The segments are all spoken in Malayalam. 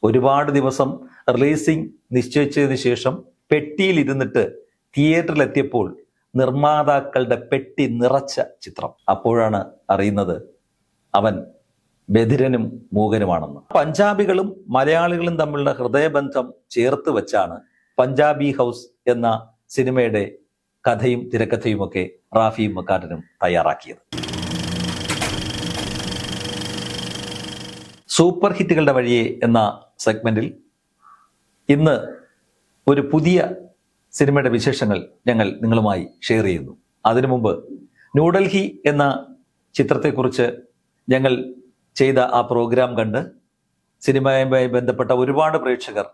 ഒരുപാട് ദിവസം റിലീസിംഗ് നിശ്ചയിച്ചതിന് ശേഷം പെട്ടിയിൽ ഇരുന്നിട്ട് തിയേറ്ററിലെത്തിയപ്പോൾ നിർമ്മാതാക്കളുടെ പെട്ടി നിറച്ച ചിത്രം. അപ്പോഴാണ് അറിയുന്നത് അവൻ ബധിരനും മൂകനുമാണെന്ന്. പഞ്ചാബികളും മലയാളികളും തമ്മിലുള്ള ഹൃദയബന്ധം ചേർത്ത് വെച്ചാണ് പഞ്ചാബി ഹൗസ് എന്ന സിനിമയുടെ കഥയും തിരക്കഥയുമൊക്കെ റാഫി മക്കാർട്ടിനും തയ്യാറാക്കിയത്. സൂപ്പർ ഹിറ്റുകളുടെ വഴിയെ എന്ന സെഗ്മെന്റിൽ ഇന്ന് ഒരു പുതിയ സിനിമയുടെ വിശേഷങ്ങൾ ഞങ്ങൾ നിങ്ങളുമായി ഷെയർ ചെയ്യുന്നു. അതിനു മുമ്പ് ന്യൂഡൽഹി എന്ന ചിത്രത്തെക്കുറിച്ച് ഞങ്ങൾ ചെയ്ത ആ പ്രോഗ്രാം കണ്ട് സിനിമയുമായി ബന്ധപ്പെട്ട ഒരുപാട് പ്രേക്ഷകർ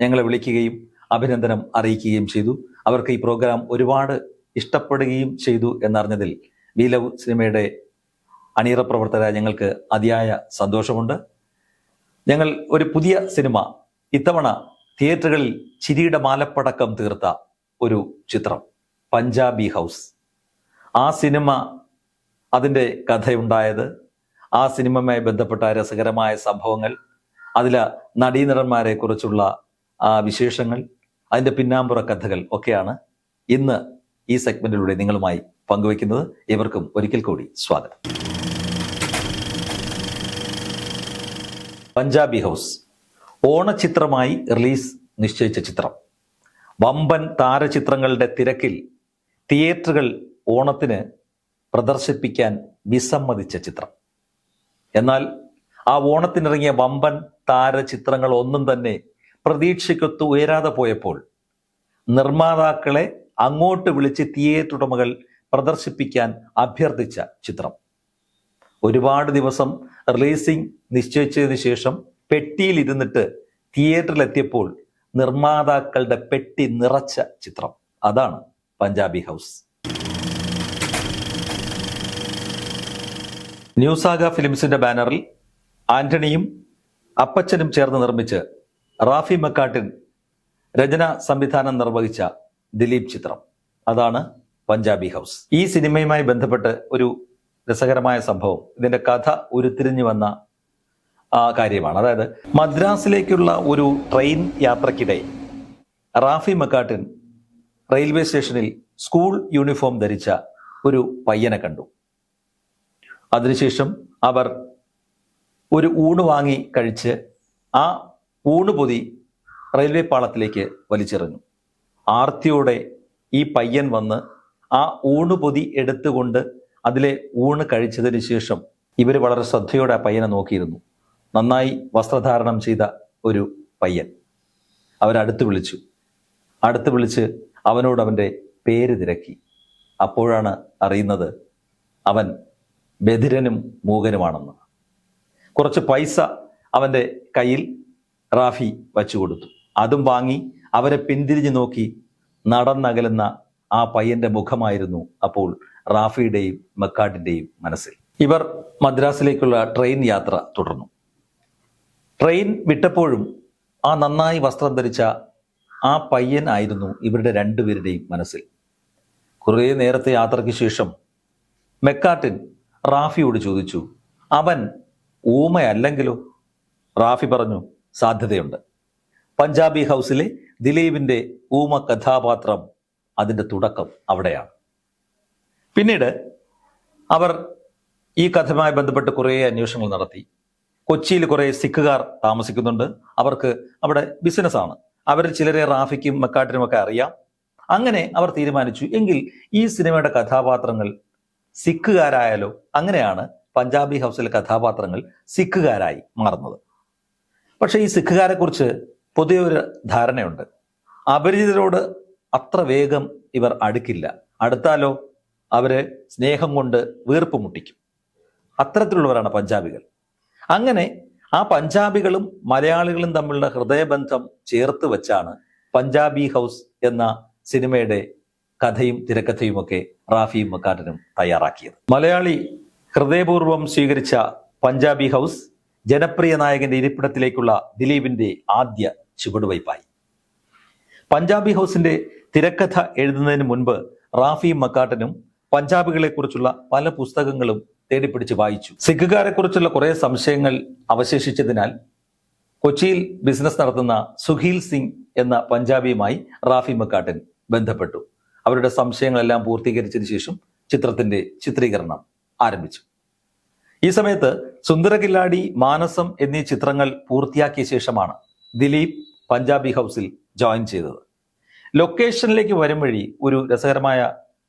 ഞങ്ങളെ വിളിക്കുകയും അഭിനന്ദനം അറിയിക്കുകയും ചെയ്തു. അവർക്ക് ഈ പ്രോഗ്രാം ഒരുപാട് ഇഷ്ടപ്പെടുകയും ചെയ്തു എന്നറിഞ്ഞതിൽ വി ലവ് സിനിമയുടെ അണിയറ പ്രവർത്തകരായ ഞങ്ങൾക്ക് അതിയായ സന്തോഷമുണ്ട്. ഞങ്ങൾ ഒരു പുതിയ സിനിമ, ഇത്തവണ തിയേറ്ററുകളിൽ ചിരിയുടെ മാലപ്പടക്കം തീർത്ത ഒരു ചിത്രം, പഞ്ചാബി ഹൗസ്. ആ സിനിമ, അതിൻ്റെ കഥയുണ്ടായത്, ആ സിനിമയുമായി ബന്ധപ്പെട്ട രസകരമായ സംഭവങ്ങൾ, അതിലെ നടീനടന്മാരെ കുറിച്ചുള്ള ആ വിശേഷങ്ങൾ, അതിൻ്റെ പിന്നാമ്പുറ കഥകൾ ഒക്കെയാണ് ഇന്ന് ഈ സെഗ്മെന്റിലൂടെ നിങ്ങളുമായി പങ്കുവയ്ക്കുന്നത്. ഏവർക്കും ഒരിക്കൽ കൂടി സ്വാഗതം. പഞ്ചാബി ഹൗസ് ഓണച്ചിത്രമായി റിലീസ് നിശ്ചയിച്ച ചിത്രം. വമ്പൻ താരചിത്രങ്ങളുടെ തിരക്കിൽ തിയേറ്ററുകൾ ഓണത്തിന് പ്രദർശിപ്പിക്കാൻ വിസമ്മതിച്ച ചിത്രം. എന്നാൽ ആ ഓണത്തിനിറങ്ങിയ വമ്പൻ താരചിത്രങ്ങൾ ഒന്നും തന്നെ പ്രതീക്ഷയ്ക്കൊത്ത് ഉയരാതെ പോയപ്പോൾ നിർമ്മാതാക്കളെ അങ്ങോട്ട് വിളിച്ച് തിയേറ്റർ ഉടമകൾ പ്രദർശിപ്പിക്കാൻ അഭ്യർത്ഥിച്ച ചിത്രം. ഒരുപാട് ദിവസം റിലീസിംഗ് നിശ്ചയിച്ചതിന് ശേഷം പെട്ടിയിൽ ഇരുന്നിട്ട് തിയേറ്ററിലെത്തിയപ്പോൾ നിർമ്മാതാക്കളുടെ പെട്ടി നിറച്ച ചിത്രം. അതാണ് പഞ്ചാബി ഹൗസ്. ന്യൂസാഗ ഫിലിംസിന്റെ ബാനറിൽ ആന്റണിയും അപ്പച്ചനും ചേർന്ന് നിർമ്മിച്ച് റാഫി മക്കാർട്ടിൻ രചന സംവിധാനം നിർവഹിച്ച ദിലീപ് ചിത്രം, അതാണ് പഞ്ചാബി ഹൗസ്. ഈ സിനിമയുമായി ബന്ധപ്പെട്ട് ഒരു രസകരമായ സംഭവം, ഇതിന്റെ കഥ ഉരുത്തിരിഞ്ഞു വന്ന കാര്യമാണ്. അതായത് മദ്രാസിലേക്കുള്ള ഒരു ട്രെയിൻ യാത്രക്കിടെ റാഫി മക്കാർട്ടിൻ റെയിൽവേ സ്റ്റേഷനിൽ സ്കൂൾ യൂണിഫോം ധരിച്ച ഒരു പയ്യനെ കണ്ടു. അതിനുശേഷം അവർ ഒരു ഊണ് വാങ്ങി കഴിച്ച് ആ ഊണുപൊതി റെയിൽവേ പാളത്തിലേക്ക് വലിച്ചെറിഞ്ഞു. ആർത്തിയോടെ ഈ പയ്യൻ വന്ന് ആ ഊണുപൊതി എടുത്തുകൊണ്ട് അതിലെ ഊണ് കഴിച്ചതിന് ശേഷം ഇവർ വളരെ ശ്രദ്ധയോടെ ആ പയ്യനെ നോക്കിയിരുന്നു. നന്നായി വസ്ത്രധാരണം ചെയ്ത ഒരു പയ്യൻ. അവരടുത്ത് വിളിച്ച് അവനോട് അവൻ്റെ പേര് തിരക്കി. അപ്പോഴാണ് അറിയുന്നത് അവൻ ബധിരനും മൂകനുമാണെന്ന്. കുറച്ച് പൈസ അവൻ്റെ കയ്യിൽ റാഫി വച്ചു കൊടുത്തു. അതും വാങ്ങി അവരെ പിന്തിരിഞ്ഞു നോക്കി നടന്നകലുന്ന ആ പയ്യന്റെ മുഖമായിരുന്നു അപ്പോൾ റാഫിയുടെയും മക്കാർട്ടിന്റെയും മനസ്സിൽ. ഇവർ മദ്രാസിലേക്കുള്ള ട്രെയിൻ യാത്ര തുടർന്നു. ട്രെയിൻ വിട്ടപ്പോഴും ആ നന്നായി വസ്ത്രം ധരിച്ച ആ പയ്യൻ ആയിരുന്നു ഇവരുടെ രണ്ടുപേരുടെയും മനസ്സിൽ. കുറേ നേരത്തെ യാത്രയ്ക്ക് ശേഷം മക്കാർട്ടിൻ റാഫിയോട് ചോദിച്ചു, അവൻ ഊമയല്ലെങ്കിലോ? റാഫി പറഞ്ഞു, സാധ്യതയുണ്ട്. പഞ്ചാബി ഹൗസിലെ ദിലീപിന്റെ ഊമ കഥാപാത്രം അതിൻ്റെ തുടക്കം അവിടെയാണ്. പിന്നീട് അവർ ഈ കഥയുമായി ബന്ധപ്പെട്ട് കുറേ അന്വേഷണങ്ങൾ നടത്തി. കൊച്ചിയിൽ കുറേ സിഖുകാർ താമസിക്കുന്നുണ്ട്. അവർക്ക് അവിടെ ബിസിനസ്സാണ്. അവരിൽ ചിലരെ റാഫിക്കും മക്കാർട്ടിനും ഒക്കെ അറിയാം. അങ്ങനെ അവർ തീരുമാനിച്ചു, എങ്കിൽ ഈ സിനിമയുടെ കഥാപാത്രങ്ങൾ സിഖുകാരായാലോ. അങ്ങനെയാണ് പഞ്ചാബി ഹൗസിലെ കഥാപാത്രങ്ങൾ സിഖുകാരായി മാറുന്നത്. പക്ഷെ ഈ സിഖുകാരെ കുറിച്ച് പൊതുവെ ഒരു ധാരണയുണ്ട്. അപരിചിതരോട് അത്ര വേഗം ഇവർ അടുക്കില്ല. അടുത്താലോ അവരെ സ്നേഹം കൊണ്ട് വീർപ്പ് മുട്ടിക്കും. അത്തരത്തിലുള്ളവരാണ് പഞ്ചാബികൾ. അങ്ങനെ ആ പഞ്ചാബികളും മലയാളികളും തമ്മിലുള്ള ഹൃദയബന്ധം ചേർത്ത് വെച്ചാണ് പഞ്ചാബി ഹൗസ് എന്ന സിനിമയുടെ കഥയും തിരക്കഥയുമൊക്കെ റാഫി മക്കാർട്ടിനും തയ്യാറാക്കിയത്. മലയാളി ഹൃദയപൂർവ്വം സ്വീകരിച്ച പഞ്ചാബി ഹൗസ് ജനപ്രിയ നായകന്റെ ഇരിപ്പിടത്തിലേക്കുള്ള ദിലീപിന്റെ ആദ്യ ചുവടുവയ്പായി. പഞ്ചാബി ഹൗസിന്റെ തിരക്കഥ എഴുതുന്നതിന് മുൻപ് റാഫി മക്കാർട്ടിനും പഞ്ചാബികളെ കുറിച്ചുള്ള പല പുസ്തകങ്ങളും തേടിപ്പിടിച്ച് വായിച്ചു. സിഖുകാരെ കുറിച്ചുള്ള കുറെ സംശയങ്ങൾ അവശേഷിച്ചതിനാൽ കൊച്ചിയിൽ ബിസിനസ് നടത്തുന്ന സുഹീൽ സിംഗ് എന്ന പഞ്ചാബിയുമായി റാഫി മക്കാട്ടിൻ ബന്ധപ്പെട്ടു. അവരുടെ സംശയങ്ങളെല്ലാം പൂർത്തീകരിച്ചതിന് ശേഷം ചിത്രത്തിന്റെ ചിത്രീകരണം ആരംഭിച്ചു. ഈ സമയത്ത് സുന്ദരകില്ലാടി, മാനസം എന്നീ ചിത്രങ്ങൾ പൂർത്തിയാക്കിയ ശേഷമാണ് ദിലീപ് പഞ്ചാബി ഹൗസിൽ ജോയിൻ ചെയ്തത്. ലൊക്കേഷനിലേക്ക് വരും വഴി ഒരു രസകരമായ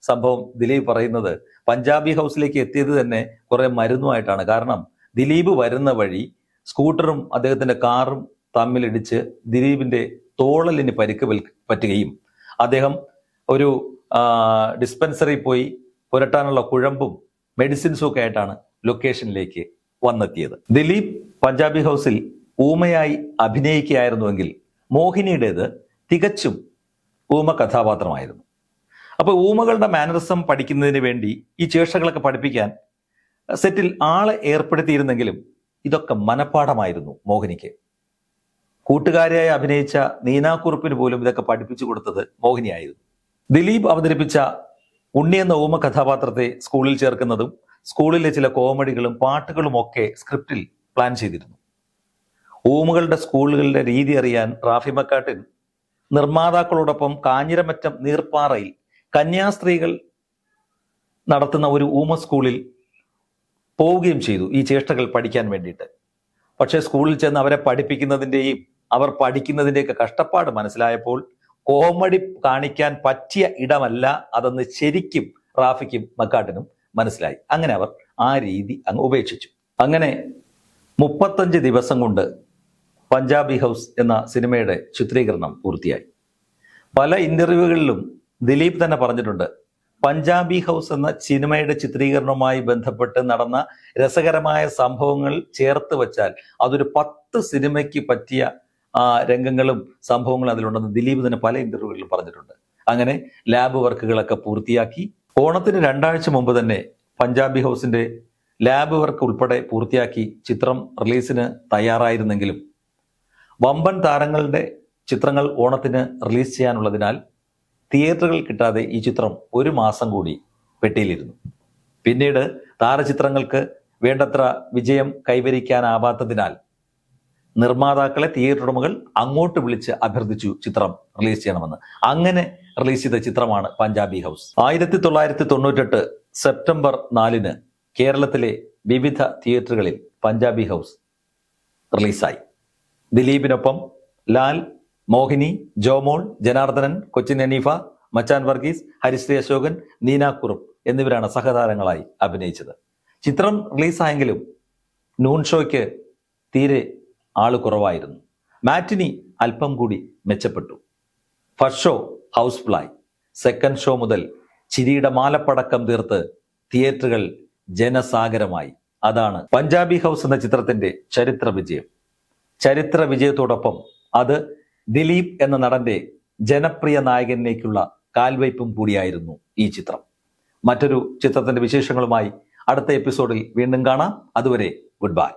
സംഭവം ദിലീപ് പറയുന്നത്, പഞ്ചാബി ഹൗസിലേക്ക് എത്തിയത് തന്നെ കുറെ മരുന്നുമായിട്ടാണ്. കാരണം ദിലീപ് വരുന്ന വഴി സ്കൂട്ടറും അദ്ദേഹത്തിന്റെ കാറും തമ്മിലിടിച്ച് ദിലീപിന്റെ തോളലിന് പരിക്ക് പറ്റുകയും അദ്ദേഹം ഒരു ഡിസ്പെൻസറി പോയി പുരട്ടാനുള്ള കുഴമ്പും മെഡിസിൻസും ഒക്കെ ആയിട്ടാണ് ലൊക്കേഷനിലേക്ക് വന്നെത്തിയത്. ദിലീപ് പഞ്ചാബി ഹൗസിൽ ഊമയായി അഭിനയിക്കുകയായിരുന്നുവെങ്കിൽ മോഹിനിയുടേത് തികച്ചും ഊമ കഥാപാത്രമായിരുന്നു. അപ്പൊ ഊമകളുടെ മാനറിസം പഠിക്കുന്നതിന് വേണ്ടി ഈ ചേഷ്ടകളൊക്കെ പഠിപ്പിക്കാൻ സെറ്റിൽ ആളെ ഏർപ്പെടുത്തിയിരുന്നെങ്കിലും ഇതൊക്കെ മനപ്പാഠമായിരുന്നു മോഹിനിക്ക്. കൂട്ടുകാരിയായി അഭിനയിച്ച നീനാക്കുറുപ്പിന് പോലും ഇതൊക്കെ പഠിപ്പിച്ചു കൊടുത്തത് മോഹിനിയായിരുന്നു. ദിലീപ് അവതരിപ്പിച്ച ഉണ്ണി എന്ന ഊമ കഥാപാത്രത്തെ സ്കൂളിൽ ചേർക്കുന്നതും സ്കൂളിലെ ചില കോമഡികളും പാട്ടുകളും ഒക്കെ സ്ക്രിപ്റ്റിൽ പ്ലാൻ ചെയ്തിരുന്നു. ഊമകളുടെ സ്കൂളുകളുടെ രീതി അറിയാൻ റാഫി മക്കാട്ടിൻ നിർമ്മാതാക്കളോടൊപ്പം കാഞ്ഞിരമറ്റം നീർപ്പാറയിൽ കന്യാസ്ത്രീകൾ നടത്തുന്ന ഒരു ഊമ സ്കൂളിൽ പോവുകയും ചെയ്തു ഈ ചേഷ്ടകൾ പഠിക്കാൻ വേണ്ടിയിട്ട്. പക്ഷേ സ്കൂളിൽ ചെന്ന് അവരെ പഠിപ്പിക്കുന്നതിൻ്റെയും അവർ പഠിക്കുന്നതിൻ്റെയൊക്കെ കഷ്ടപ്പാട് മനസ്സിലായപ്പോൾ കോമഡി കാണിക്കാൻ പറ്റിയ ഇടമല്ല അതെന്ന് ശരിക്കും റാഫിക്കും മക്കാട്ടിനും മനസ്സിലായി. അങ്ങനെ അവർ ആ രീതി അങ്ങ് ഉപേക്ഷിച്ചു. അങ്ങനെ 35 ദിവസം കൊണ്ട് പഞ്ചാബി ഹൗസ് എന്ന സിനിമയുടെ ചിത്രീകരണം പൂർത്തിയായി. പല ഇന്റർവ്യൂകളിലും ദിലീപ് തന്നെ പറഞ്ഞിട്ടുണ്ട്, പഞ്ചാബി ഹൗസ് എന്ന സിനിമയുടെ ചിത്രീകരണവുമായി ബന്ധപ്പെട്ട് നടന്ന രസകരമായ സംഭവങ്ങൾ ചേർത്ത് വെച്ചാൽ അതൊരു 10 സിനിമയ്ക്ക് പറ്റിയ രംഗങ്ങളും സംഭവങ്ങളും അതിലുണ്ടെന്ന് ദിലീപ് തന്നെ പല ഇന്റർവ്യൂകളിലും പറഞ്ഞിട്ടുണ്ട്. അങ്ങനെ ലാബ് വർക്കുകളൊക്കെ പൂർത്തിയാക്കി. ഓണത്തിന് 2 ആഴ്ച മുമ്പ് തന്നെ പഞ്ചാബി ഹൗസിന്റെ ലാബ് വർക്ക് ഉൾപ്പെടെ പൂർത്തിയാക്കി ചിത്രം റിലീസിന് തയ്യാറായിരുന്നെങ്കിലും വമ്പൻ താരങ്ങളുടെ ചിത്രങ്ങൾ ഓണത്തിന് റിലീസ് ചെയ്യാനുള്ളതിനാൽ തിയേറ്ററുകൾ കിട്ടാതെ ഈ ചിത്രം 1 മാസം കൂടി പെട്ടിയിലിരുന്നു. പിന്നീട് താരചിത്രങ്ങൾക്ക് വേണ്ടത്ര വിജയം കൈവരിക്കാനാവാത്തതിനാൽ നിർമ്മാതാക്കളെ തിയേറ്റർ ഉടമകൾ അങ്ങോട്ട് വിളിച്ച് അഭ്യർത്ഥിച്ചു ചിത്രം റിലീസ് ചെയ്യണമെന്ന്. അങ്ങനെ റിലീസ് ചെയ്ത ചിത്രമാണ് പഞ്ചാബി ഹൗസ്. 1998 സെപ്റ്റംബർ 4 കേരളത്തിലെ വിവിധ തിയേറ്ററുകളിൽ പഞ്ചാബി ഹൗസ് റിലീസായി. ദിലീപിനൊപ്പം ലാൽ, മോഹിനി, ജോമോൾ, ജനാർദ്ദനൻ, കൊച്ചിൻ ഹനീഫ, മച്ചാൻ വർഗീസ്, ഹരിശ്രീ അശോകൻ, നീനാക്കുറുപ്പ് എന്നിവരാണ് സഹതാരങ്ങളായി അഭിനയിച്ചത്. ചിത്രം റിലീസായെങ്കിലും നൂൺ ഷോയ്ക്ക് തീരെ ആള് കുറവായിരുന്നു. മാറ്റിനി അല്പം കൂടി മെച്ചപ്പെട്ടു. ഫസ്റ്റ് ഷോ ഹൗസ്ഫുള്ളായി. സെക്കൻഡ് ഷോ മുതൽ ചിരിയുടെ മാലപ്പടക്കം തീർത്ത് തിയേറ്ററുകൾ ജനസാഗരമായി. അതാണ് പഞ്ചാബി ഹൗസ് എന്ന ചിത്രത്തിന്റെ ചരിത്ര വിജയം. ചരിത്ര വിജയത്തോടൊപ്പം അത് ദിലീപ് എന്ന നടന്റെ ജനപ്രിയ നായകനിലേക്കുള്ള കാൽവയ്പും കൂടിയായിരുന്നു ഈ ചിത്രം. മറ്റൊരു ചിത്രത്തിന്റെ വിശേഷങ്ങളുമായി അടുത്ത എപ്പിസോഡിൽ വീണ്ടും കാണാം. അതുവരെ ഗുഡ് ബൈ.